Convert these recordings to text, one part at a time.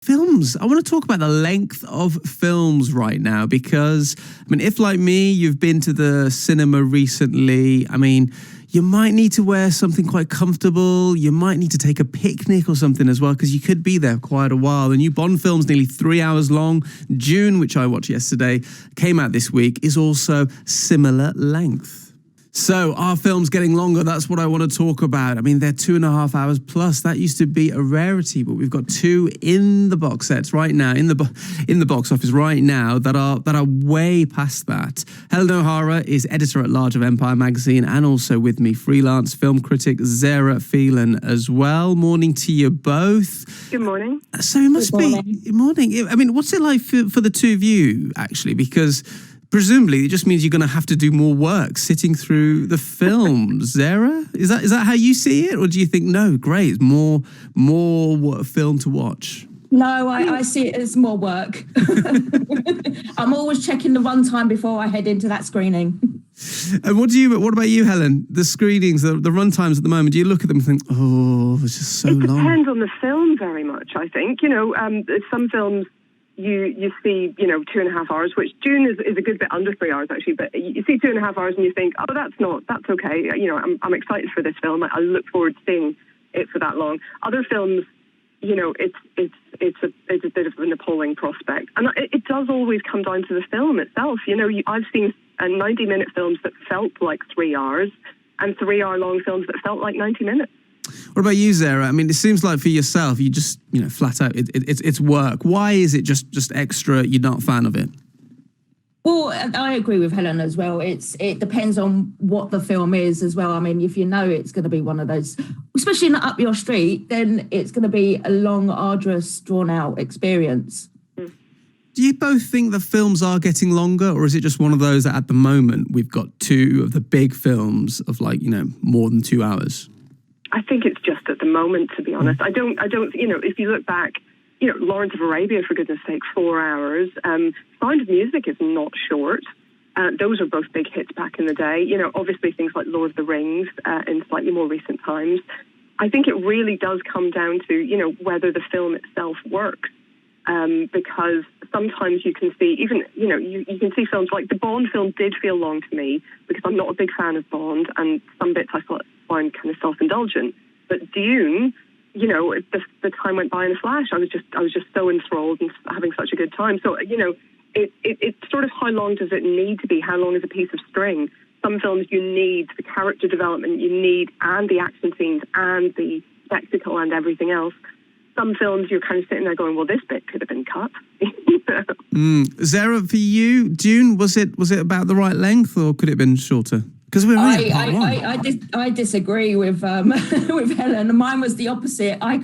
Films. I want to talk about the length of films right now because, if like me, you've been to the cinema recently, you might need to wear something quite comfortable. You might need to take a picnic or something as well because you could be there quite a while. The new Bond film's nearly 3 hours long. Dune, which I watched yesterday, came out this week, is also similar length. So are films getting longer? That's what I want to talk about. They're 2.5 hours plus. That used to be a rarity, but we've got two in the box sets right now, in the box office right now that are way past that. Helen O'Hara is editor-at-large of Empire magazine, and also with me, freelance film critic Zara Phelan as well. Morning to you both. Good morning. So it must be good morning. What's it like for the two of you actually? Because presumably, it just means you're going to have to do more work sitting through the film. Zara, is that how you see it, or do you think no? Great, it's more film to watch. No, I see it as more work. I'm always checking the runtime before I head into that screening. And what about you, Helen? The screenings, the runtimes at the moment. Do you look at them and think, oh, it's just so long? It depends on the film very much. I think some films. You see, 2.5 hours, which Dune is a good bit under 3 hours actually, but you see 2.5 hours and you think, oh, that's okay. I'm excited for this film. I look forward to seeing it for that long. Other films, it's a bit of an appalling prospect, and it does always come down to the film itself. I've seen 90-minute films that felt like 3 hours, and 3 hour long films that felt like 90 minutes. What about you, Zara? It seems like for yourself, you just, flat out, it's work. Why is it just extra? You're not a fan of it? Well, I agree with Helen as well. It depends on what the film is as well. If you know it's going to be one of those, especially not up your street, then it's going to be a long, arduous, drawn-out experience. Do you both think the films are getting longer, or is it just one of those that at the moment we've got two of the big films of more than 2 hours? I think it's just at the moment, to be honest. I don't. If you look back, Lawrence of Arabia, for goodness sake, 4 hours. Sound of Music is not short. Those are both big hits back in the day. Obviously things like Lord of the Rings in slightly more recent times. I think it really does come down to, whether the film itself works. Because sometimes you can see, even, you can see films like the Bond film did feel long to me because I'm not a big fan of Bond, and some bits I find kind of self-indulgent. But Dune, the time went by in a flash. I was just so enthralled and having such a good time. So, it's sort of how long does it need to be? How long is a piece of string? Some films you need the character development, and the action scenes and the spectacle and everything else. Some films you're kind of sitting there going, well, this bit could have been cut. Zara, for you, Dune, was it about the right length, or could it have been shorter? Because we're I disagree with with Helen. Mine was the opposite. I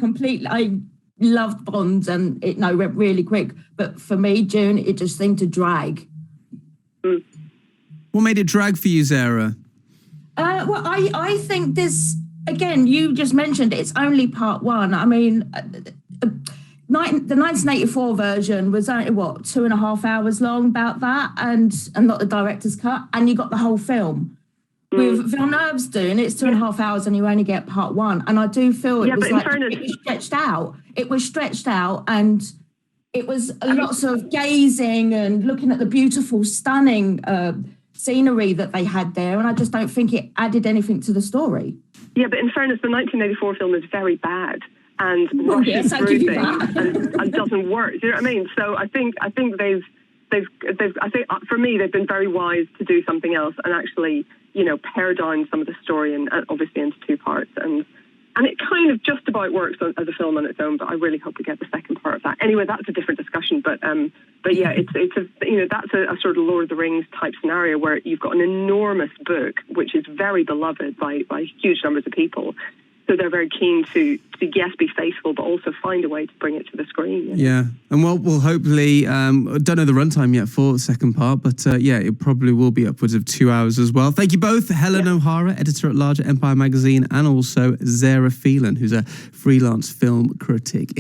loved Bond, and it went really quick. But for me, Dune, it just seemed to drag. What made it drag for you, Zara? Well, I think this. Again, you just mentioned it's only part one. The 1984 version was only, 2.5 hours long, about that, and not the director's cut, and you got the whole film. With Villeneuve's Dune, it's 2.5 hours and you only get part one. And I do feel it was stretched out. It was stretched out, and it was lots of gazing and looking at the beautiful, stunning scenery that they had there, and I just don't think it added anything to the story. Yeah, but in fairness, the 1984 film is very bad and rushes through things and doesn't work. Do you know what I mean? So I think for me they've been very wise to do something else and actually pare down some of the story and obviously into two parts, and it kind of just about works as a film on its own. But I really hope we get the second part of that. Anyway, that's a different discussion. But yeah, that's a sort of Lord of the Rings type scenario where you've got an enormous book which is very beloved by huge numbers of people. So they're very keen to yes, be faithful, but also find a way to bring it to the screen. Yeah, and we'll hopefully, don't know the runtime yet for the second part, but yeah, it probably will be upwards of 2 hours as well. Thank you both, Helen O'Hara, editor-at-large at Empire magazine, and also Zara Phelan, who's a freelance film critic.